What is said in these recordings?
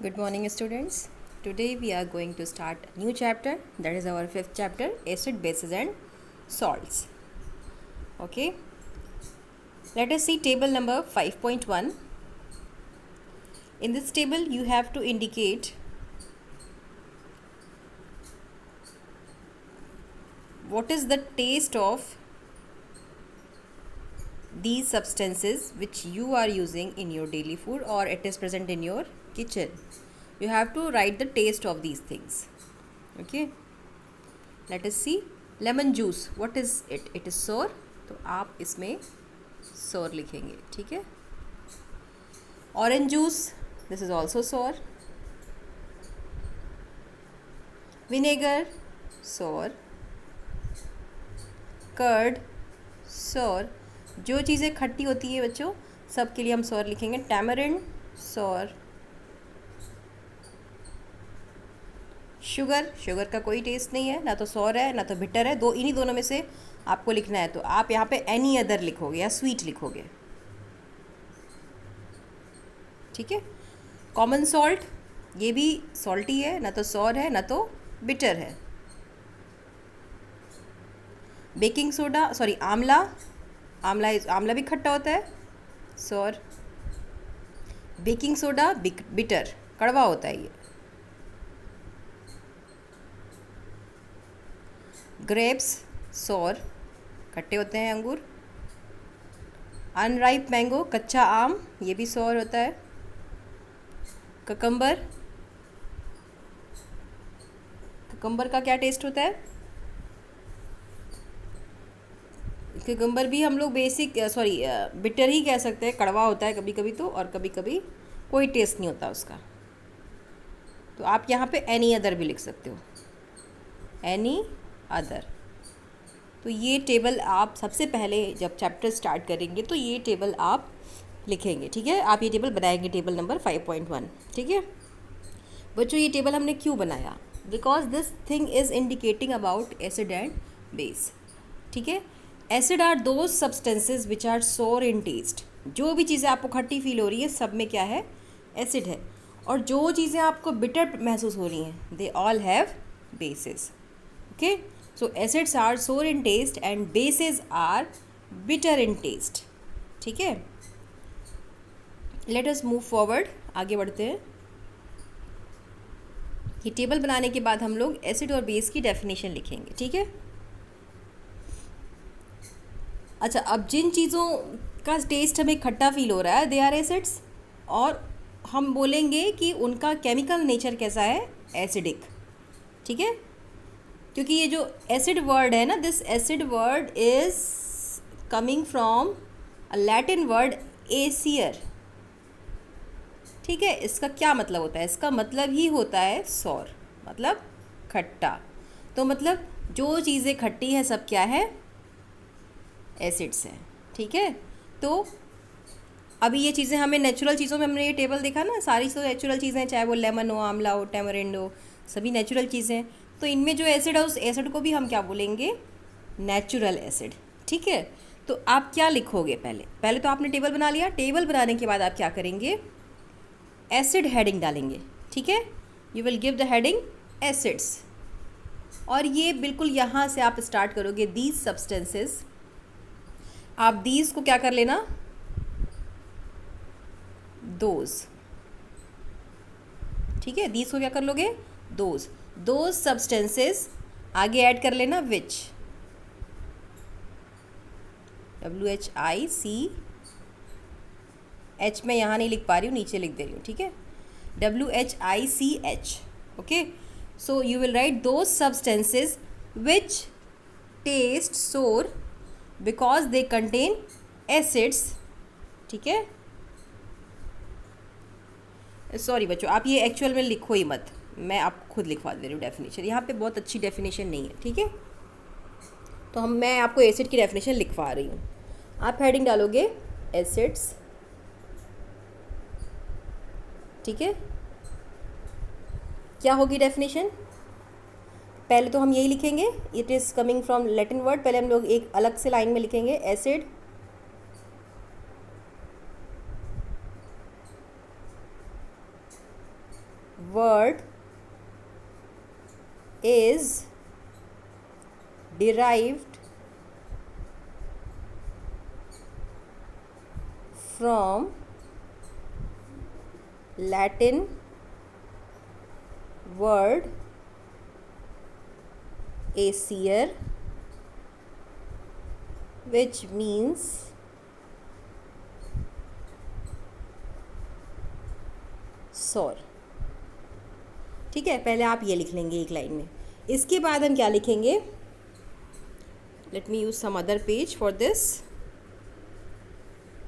Good morning, students. Today we are going to start a new chapter, that is our fifth chapter, acid, bases and salts. Okay, let us see table number 5.1. In this table you have to indicate what is the taste of these substances which you are using in your daily food or it is present in your kitchen. You have to write the taste of these things. Okay, let us see. Lemon juice, what is it? It is सोर, तो आप इसमें सोर लिखेंगे. ठीक है. Orange juice, this is also सोर. Vinegar, सोर. कर्ड, सोर. जो चीज़ें खट्टी होती है बच्चों, सब के लिए हम सोर लिखेंगे. टैमरिंड, सोर. शुगर का कोई टेस्ट नहीं है, ना तो सॉर है ना तो बिटर है. इन्हीं दोनों में से आपको लिखना है, तो आप यहाँ पे एनी अदर लिखोगे या स्वीट लिखोगे. ठीक है. कॉमन सॉल्ट, ये भी सॉल्टी है, ना तो सॉर है ना तो बिटर है. बेकिंग सोडा, सॉरी आंवला. आंवला भी खट्टा होता है, सॉर. बेकिंग सोडा बिटर, कड़वा होता है ये. ग्रेप्स, सोर, खट्टे होते हैं अंगूर. अनराइप मैंगो, कच्चा आम, ये भी सोर होता है. ककम्बर का क्या टेस्ट होता है? ककम्बर भी हम लोग बिटर ही कह सकते हैं. कड़वा होता है कभी कभी तो, और कभी कभी कोई टेस्ट नहीं होता उसका. तो आप यहाँ पे एनी अदर भी लिख सकते हो, एनी अदर. तो ये टेबल आप सबसे पहले जब चैप्टर स्टार्ट करेंगे तो ये टेबल आप लिखेंगे. ठीक है, आप ये टेबल बनाएंगे, टेबल नंबर 5.1. ठीक है बच्चों, ये टेबल हमने क्यों बनाया? Because this thing is indicating about acid and base. ठीक है. Acid are those substances which are sour in test. जो भी चीज़ें आपको खट्टी फील हो रही है, सब में क्या है? एसिड है. और जो चीज़ें आपको बिटर महसूस हो रही हैं, they all have basis. Okay, so acids are sour in taste and bases are bitter in taste. ठीक है. let us move forward, आगे बढ़ते हैं. ये टेबल बनाने के बाद हम लोग एसिड और बेस की डेफिनेशन लिखेंगे. ठीक है. अच्छा, अब जिन चीज़ों का टेस्ट हमें खट्टा फील हो रहा है, दे आर एसिड्स. और हम बोलेंगे कि उनका केमिकल नेचर कैसा है? एसिडिक. ठीक है. क्योंकि ये जो एसिड वर्ड है ना, this acid word is coming from a Latin word easier. ठीक है. इसका क्या मतलब होता है? इसका मतलब ही होता है सॉर, मतलब खट्टा. तो मतलब जो चीज़ें खट्टी हैं सब क्या है? एसिड्स हैं. ठीक है. तो अभी ये चीज़ें हमें नेचुरल चीज़ों में, हमने ये टेबल देखा ना, सारी तो नेचुरल चीज़ें हैं, चाहे वो लेमन हो, आंवला हो, टैमरिंड हो, सभी नेचुरल चीज़ें हैं. तो इनमें जो एसिड है, उस एसिड को भी हम क्या बोलेंगे? Natural acid. ठीक है. तो आप क्या लिखोगे? पहले तो आपने टेबल बना लिया. टेबल बनाने के बाद आप क्या करेंगे? एसिड हेडिंग डालेंगे. ठीक है. You will give the heading acids. और ये बिल्कुल यहाँ से आप स्टार्ट करोगे. दीज सब्सटेंसेस, आप दीज को क्या कर लेना? दोज. ठीक है. दीज को क्या कर लोगे? दोज. दोज सब्सटेंसेस, आगे ऐड कर लेना विच. WHIC, H मैं यहाँ नहीं लिख पा रही हूँ, नीचे लिख दे रही हूँ. ठीक है. WHICH. Okay. So you will write those substances which taste sour because they contain acids. ठीक है. सॉरी बच्चों, आप ये एक्चुअल में लिखो ही मत, मैं आपको खुद लिखवा दे रही हूँ डेफिनेशन. यहाँ पे बहुत अच्छी डेफिनेशन नहीं है. ठीक है. तो मैं आपको एसिड की डेफिनेशन लिखवा रही हूँ. आप हेडिंग डालोगे एसिड्स. ठीक है. क्या होगी डेफिनेशन? पहले तो हम यही लिखेंगे, it is coming from Latin word. पहले हम लोग एक अलग से लाइन में लिखेंगे acid word is derived from Latin word acer, which means sour. ठीक है, पहले आप ये लिख लेंगे एक लाइन में. इसके बाद हम क्या लिखेंगे? Let me use some other page for this.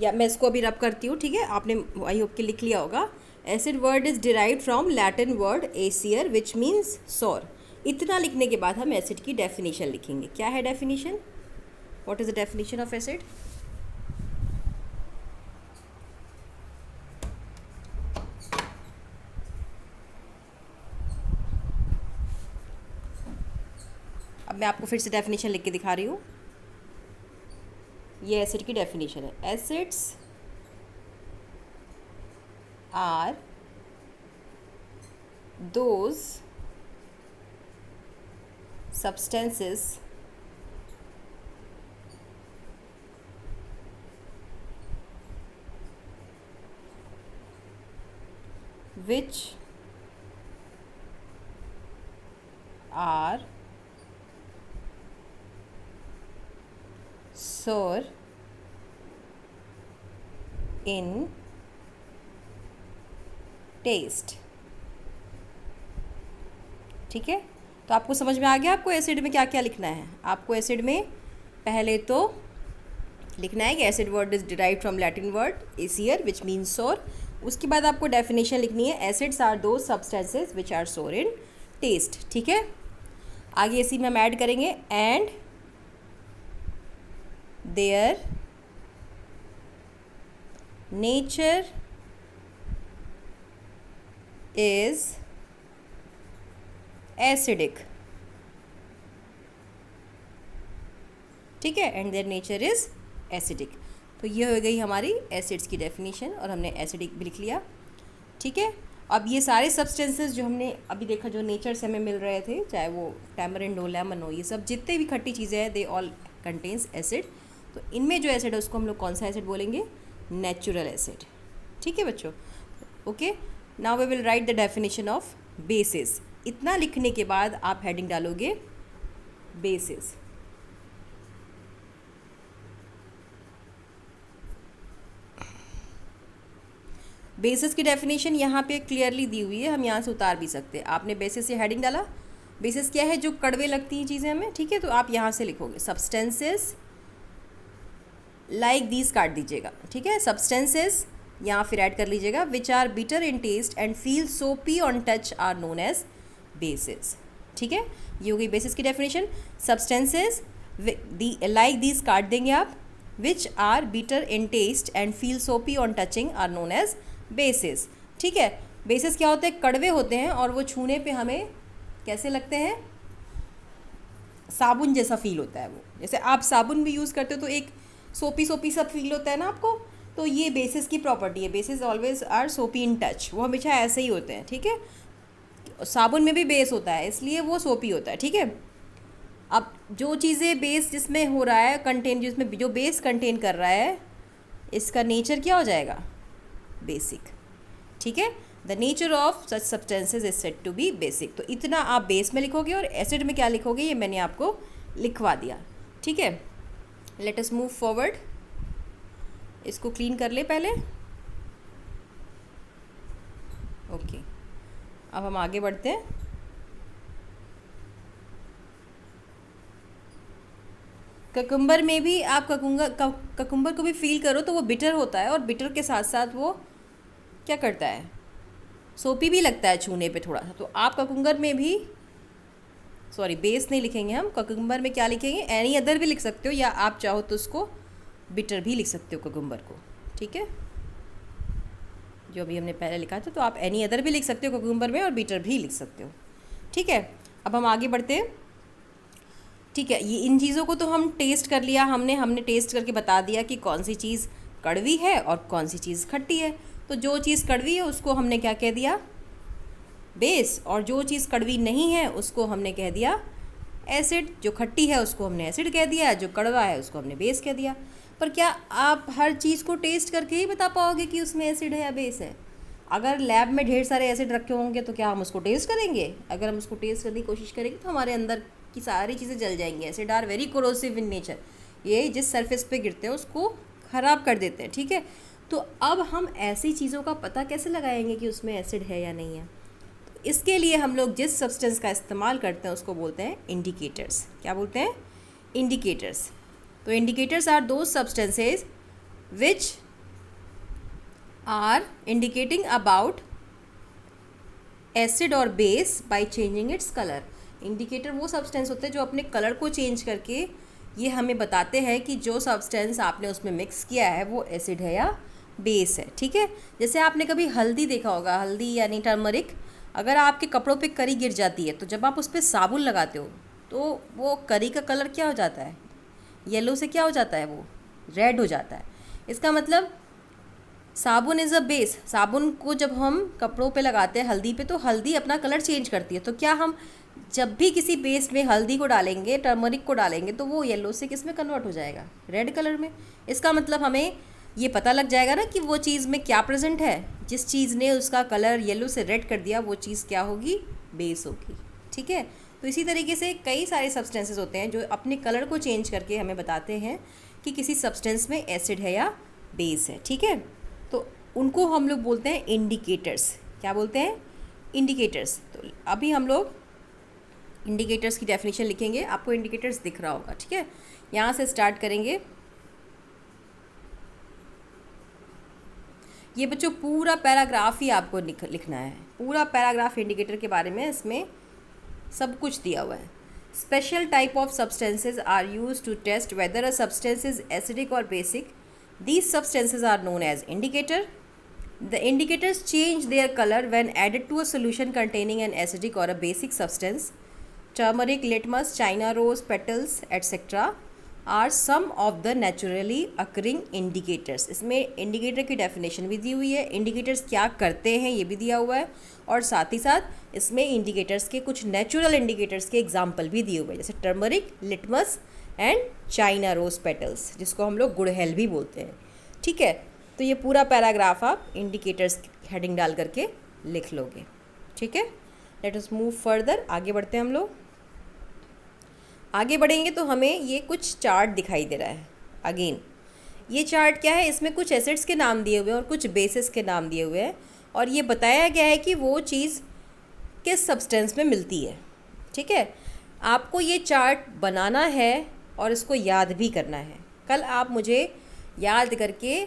या मैं इसको अभी रब करती हूँ. ठीक है, आपने आई होप के लिख लिया होगा. Acid word is derived from Latin word easier which means सोर. इतना लिखने के बाद हम एसिड की डेफिनेशन लिखेंगे. क्या है definition? What is the definition of acid? अब मैं आपको फिर से डेफिनेशन लिख के दिखा रही हूँ. ये एसिड की डेफिनेशन है. Acids are those substances which are sour in taste. ठीक है, तो आपको समझ में आ गया आपको एसिड में क्या क्या लिखना है. आपको एसिड में पहले तो लिखना है कि acid word is derived from Latin word easier which means सोर. उसके बाद आपको डेफिनेशन लिखनी है. एसिड्स आर दो substances which are sour in test. ठीक है, आगे इसी में हम ऐड करेंगे and their nature is acidic. ठीक है, and their nature is acidic. तो ये हो गई हमारी एसिड्स की डेफिनेशन और हमने एसिडिक भी लिख लिया. ठीक है, अब ये सारे सब्सटेंसेस जो हमने अभी देखा जो नेचर से हमें मिल रहे थे, चाहे वो टैमरिंड हो, लेमन हो, ये सब जितने भी खट्टी चीज़ें हैं दे ऑल कंटेन्स एसिड. तो इनमें जो एसिड है उसको हम लोग कौन सा एसिड बोलेंगे? Natural acid. ठीक है बच्चों, okay. Now we will write the definition of bases. इतना लिखने के बाद आप हेडिंग डालोगे बेसिस. बेसिस की डेफिनेशन यहाँ पे क्लियरली दी हुई है, हम यहाँ से उतार भी सकते हैं. आपने बेसिस से हेडिंग डाला. बेसिस क्या है? जो कड़वे लगती हैं चीज़ें हमें. ठीक है, तो आप यहाँ से लिखोगे सब्सटेंसेस लाइक दीज काट दीजिएगा. ठीक है, सब्सटेंसेस यहाँ फिर ऐड कर लीजिएगा which are bitter in taste and feel soapy on touch are known as bases. ठीक है, ये हो गई बेसिस की डेफिनेशन. सब्सटेंसेस लाइक दीज काट देंगे आप which are bitter in taste and feel soapy on touching are known as bases. ठीक है, बेसिस क्या होते हैं? कड़वे होते हैं और वो छूने पे हमें कैसे लगते हैं? साबुन जैसा फील होता है वो. जैसे आप साबुन भी यूज़ करते हो तो एक सोपी सोपी सा फील होता है ना आपको. तो ये बेसिस की प्रॉपर्टी है. बेसिस ऑलवेज आर सोपी इन टच. वो हमेशा ऐसे ही होते हैं. ठीक है, साबुन में भी बेस होता है इसलिए वो सोपी होता है. ठीक है, अब जो चीज़ें बेस जिसमें हो रहा है कंटेन, जिसमें जो बेस कंटेन कर रहा है, इसका नेचर क्या हो जाएगा? बेसिक. ठीक है, the nature of such substances is said to be basic. तो इतना आप बेस में लिखोगे और एसिड में क्या लिखोगे ये मैंने आपको लिखवा दिया. ठीक है, लेट अस मूव फॉरवर्ड. इसको क्लीन कर ले पहले. ओके, अब हम आगे बढ़ते हैं. ककुम्बर में भी आप ककुम्बर को भी फील करो तो वो बिटर होता है और बिटर के साथ साथ वो क्या करता है? सोपी भी लगता है छूने पे थोड़ा सा. तो आप ककुम्बर में भी बेस नहीं लिखेंगे हम. ककुम्बर में क्या लिखेंगे? एनी अदर भी लिख सकते हो या आप चाहो तो उसको बिटर भी लिख सकते हो ककुम्बर को. ठीक है, जो भी हमने पहले लिखा था. तो आप एनी अदर भी लिख सकते हो ककुम्बर में और बिटर भी लिख सकते हो. ठीक है, अब हम आगे बढ़ते हैं. ठीक है, ये इन चीज़ों को तो हम टेस्ट कर लिया. हमने टेस्ट करके बता दिया कि कौन सी चीज़ कड़वी है और कौन सी चीज़ खट्टी है. तो जो चीज़ कड़वी है उसको हमने क्या कह दिया? बेस, और जो चीज़ कड़वी नहीं है उसको हमने कह दिया एसिड। जो खट्टी है उसको हमने एसिड कह दिया, जो कड़वा है उसको हमने बेस कह दिया। पर क्या आप हर चीज़ को टेस्ट करके ही बता पाओगे कि उसमें एसिड है या बेस है? अगर लैब में ढेर सारे एसिड रखे होंगे तो क्या हम उसको टेस्ट करेंगे? अगर हम उसको टेस्ट करने की कोशिश करेंगे तो हमारे अंदर की सारी चीज़ें जल जाएंगी। Acid are very corrosive in nature, ये जिस सरफेस पे गिरते हैं उसको ख़राब कर देते हैं, ठीक है। तो अब हम ऐसी चीज़ों का पता कैसे लगाएंगे कि उसमें एसिड है या नहीं है? तो इसके लिए हम लोग जिस सब्सटेंस का इस्तेमाल करते हैं उसको बोलते हैं इंडिकेटर्स। क्या बोलते हैं? इंडिकेटर्स। तो इंडिकेटर्स आर दो substances which are indicating about acid और base by changing its colour. Indicator वो सब्सटेंस होते हैं जो अपने कलर को चेंज करके ये हमें बताते हैं कि जो सब्सटेंस आपने उसमें मिक्स किया है वो एसिड है या बेस है, ठीक है। जैसे आपने कभी हल्दी देखा होगा, हल्दी यानी टर्मरिक। अगर आपके कपड़ों पे करी गिर जाती है तो जब आप उस पर साबुन लगाते हो तो वो करी का कलर क्या हो जाता है? येलो से क्या हो जाता है? वो रेड हो जाता है। इसका मतलब साबुन इज़ अ बेस। साबुन को जब हम कपड़ों पे लगाते हैं हल्दी पे तो हल्दी अपना कलर चेंज करती है। तो क्या हम जब भी किसी पेस्ट में हल्दी को डालेंगे, टर्मरिक को डालेंगे, तो वो येलो से किस में कन्वर्ट हो जाएगा? रेड कलर में। इसका मतलब हमें ये पता लग जाएगा ना कि वो चीज़ में क्या प्रेजेंट है। जिस चीज़ ने उसका कलर येलो से रेड कर दिया वो चीज़ क्या होगी? बेस होगी, ठीक है। तो इसी तरीके से कई सारे सब्सटेंसेस होते हैं जो अपने कलर को चेंज करके हमें बताते हैं कि किसी सब्सटेंस में एसिड है या बेस है, ठीक है। तो उनको हम लोग बोलते हैं इंडिकेटर्स। क्या बोलते हैं? इंडिकेटर्स। तो अभी हम लोग इंडिकेटर्स की डेफिनेशन लिखेंगे। आपको इंडिकेटर्स दिख रहा होगा, ठीक है। यहाँ से स्टार्ट करेंगे। ये बच्चों पूरा पैराग्राफ ही आपको लिखना है, पूरा पैराग्राफ इंडिकेटर के बारे में। इसमें सब कुछ दिया हुआ है। Special type of substances are use to test whether a substance is acidic और basic. These substances are known as indicator. The indicators change their color when added to a solution containing an acidic or a basic substance. Turmeric, litmus, china rose petals, etc. are some of the naturally occurring indicators. इसमें indicator की definition भी दी हुई है, indicators क्या करते हैं ये भी दिया हुआ है, और साथ ही साथ इसमें इंडिकेटर्स के कुछ नेचुरल इंडिकेटर्स के एग्जाम्पल भी दिए हुए हैं, जैसे turmeric, litmus and China rose petals, जिसको हम लोग गुड़हल भी बोलते हैं, ठीक है। तो ये पूरा पैराग्राफ आप इंडिकेटर्स हेडिंग डाल करके लिख लोगे, ठीक है। Let us move further. आगे बढ़ते हैं हम लोग। आगे बढ़ेंगे तो हमें ये कुछ चार्ट दिखाई दे रहा है। अगेन ये चार्ट क्या है? इसमें कुछ एसिड्स के नाम दिए हुए हैं और कुछ बेसिस के नाम दिए हुए हैं, और ये बताया गया है कि वो चीज़ किस सब्सटेंस में मिलती है, ठीक है। आपको ये चार्ट बनाना है और इसको याद भी करना है। कल आप मुझे याद करके,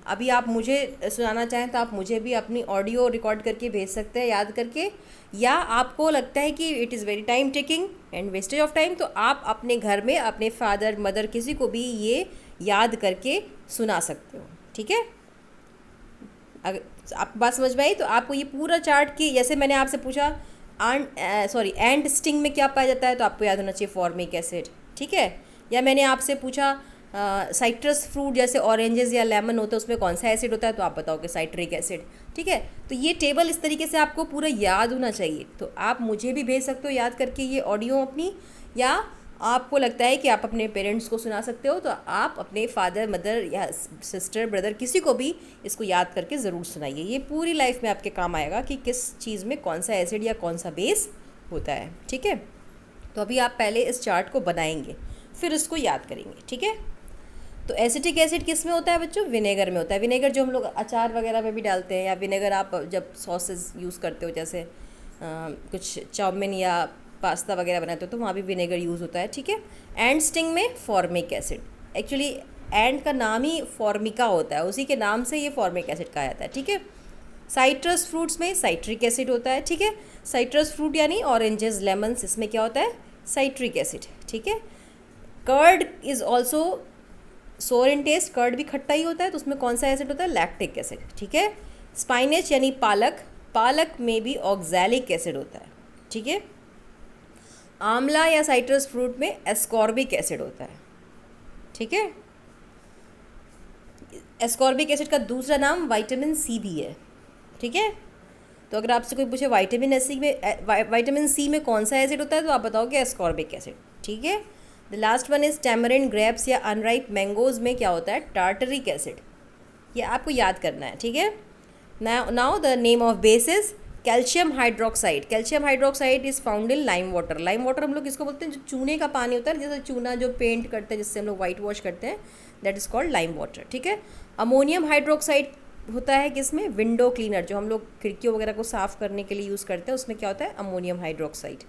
अभी आप मुझे सुनाना चाहें तो आप मुझे भी अपनी ऑडियो रिकॉर्ड करके भेज सकते हैं याद करके, या आपको लगता है कि it is very time taking and wastage of time तो आप अपने घर में अपने फादर मदर किसी को भी ये याद करके सुना सकते हो, ठीक है। अगर आपको बात समझ में आई तो आपको ये पूरा चार्ट की, जैसे मैंने आपसे पूछा एंड स्टिंग में क्या पाया जाता है, तो आपको याद होना चाहिए फॉर्मिक एसिड, ठीक है। या मैंने आपसे पूछा साइट्रस फ्रूट जैसे ऑरेंजेस या लेमन होता है उसमें कौन सा एसिड होता है, तो आप बताओ कि साइट्रिक एसिड, ठीक है। तो ये टेबल इस तरीके से आपको पूरा याद होना चाहिए। तो आप मुझे भी भेज सकते हो याद करके ये ऑडियो अपनी, या आपको लगता है कि आप अपने पेरेंट्स को सुना सकते हो तो आप अपने फादर मदर या सिस्टर ब्रदर किसी को भी इसको याद करके ज़रूर सुनाइए। ये पूरी लाइफ में आपके काम आएगा कि किस चीज़ में कौन सा एसिड या कौन सा बेस होता है, ठीक है। तो अभी आप पहले इस चार्ट को बनाएंगे फिर इसको याद करेंगे, ठीक है। तो एसिटिक एसिड किस में होता है बच्चों? विनेगर में होता है। विनेगर जो हम लोग अचार वगैरह में भी डालते हैं, या विनेगर आप जब सॉसेस यूज़ करते हो, जैसे कुछ चाउमीन या पास्ता वगैरह बनाते हो तो वहाँ भी विनेगर यूज़ होता है, ठीक है। एंड स्टिंग में फॉर्मिक एसिड, एक्चुअली एंड का नाम ही फॉर्मिका होता है, उसी के नाम से ये फॉर्मिक एसिड कहा जाता है, ठीक है। साइट्रस फ्रूट्स में साइट्रिक एसिड होता है, ठीक है। साइट्रस फ्रूट यानी ऑरेंजेस, लेमन्स, इसमें क्या होता है? साइट्रिक एसिड, ठीक है। कर्ड इज़ ऑल्सो सोर इन टेस्ट, कर्ड भी खट्टा ही होता है, तो उसमें कौन सा एसिड होता है? लैक्टिक एसिड, ठीक है। स्पाइनेच यानी पालक, पालक में भी ऑक्सैलिक एसिड होता है, ठीक है। आंवला या साइट्रस फ्रूट में एस्कॉर्बिक एसिड होता है, ठीक है। एस्कॉर्बिक एसिड का दूसरा नाम विटामिन सी भी है, ठीक है। तो अगर आपसे कोई पूछे विटामिन सी में कौन सा एसिड होता है, तो आप बताओगे एस्कॉर्बिक एसिड, ठीक है। The last one is tamarind grapes या अनराइप मैंगोज में क्या होता है, टार्टरिक एसिड। ये आपको याद करना है, ठीक है। Now the name of base is calcium hydroxide. Calcium hydroxide is found in lime water. Lime water हम लोग किसको बोलते हैं, जो चूने का पानी होता है, जैसे चूना जो पेंट करते हैं, जिससे हम लोग वाइट वॉश करते हैं, that is called lime water, ठीक है। अमोनियम हाइड्रोक्साइड होता है किसमें, विंडो क्लीनर, जो हम लोग खिड़कियों वगैरह को साफ़ करने के लिए यूज़ करते हैं, उसमें क्या होता है, अमोनियम हाइड्रोक्साइड,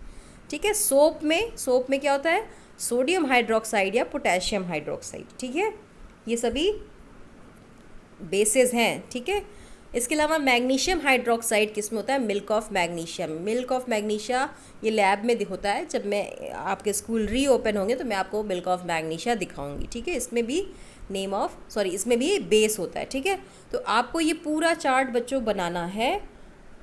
ठीक है। सोप में क्या होता है, सोडियम हाइड्रोक्साइड या पोटेशियम हाइड्रोक्साइड, ठीक है। ये सभी बेसेस हैं, ठीक है। इसके अलावा मैग्नीशियम हाइड्रोक्साइड किसमें होता है, milk of magnesium. Milk of magnesia ये लैब में होता है, जब मैं आपके स्कूल रीओपन होंगे तो मैं आपको मिल्क ऑफ मैग्नीशिया दिखाऊंगी, ठीक है। इसमें भी इसमें भी बेस होता है, ठीक है। तो आपको ये पूरा चार्ट बच्चों बनाना है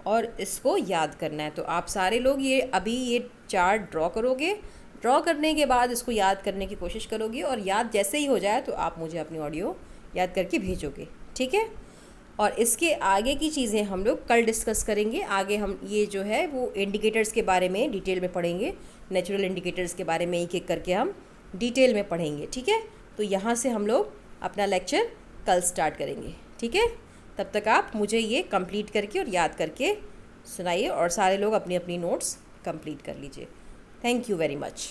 और इसको याद करना है। तो आप सारे लोग ये चार्ट ड्रॉ करोगे, ड्रॉ करने के बाद इसको याद करने की कोशिश करोगे, और याद जैसे ही हो जाए तो आप मुझे अपनी ऑडियो याद करके भेजोगे, ठीक है। और इसके आगे की चीज़ें हम लोग कल डिस्कस करेंगे। आगे हम ये जो है वो इंडिकेटर्स के बारे में डिटेल में पढ़ेंगे, नेचुरल इंडिकेटर्स के बारे में एक एक करके हम डिटेल में पढ़ेंगे, ठीक है। तो यहाँ से हम लोग अपना लेक्चर कल स्टार्ट करेंगे, ठीक है। तब तक आप मुझे ये कंप्लीट करके और याद करके सुनाइए, और सारे लोग अपनी अपनी नोट्स कंप्लीट कर लीजिए। Thank you very much.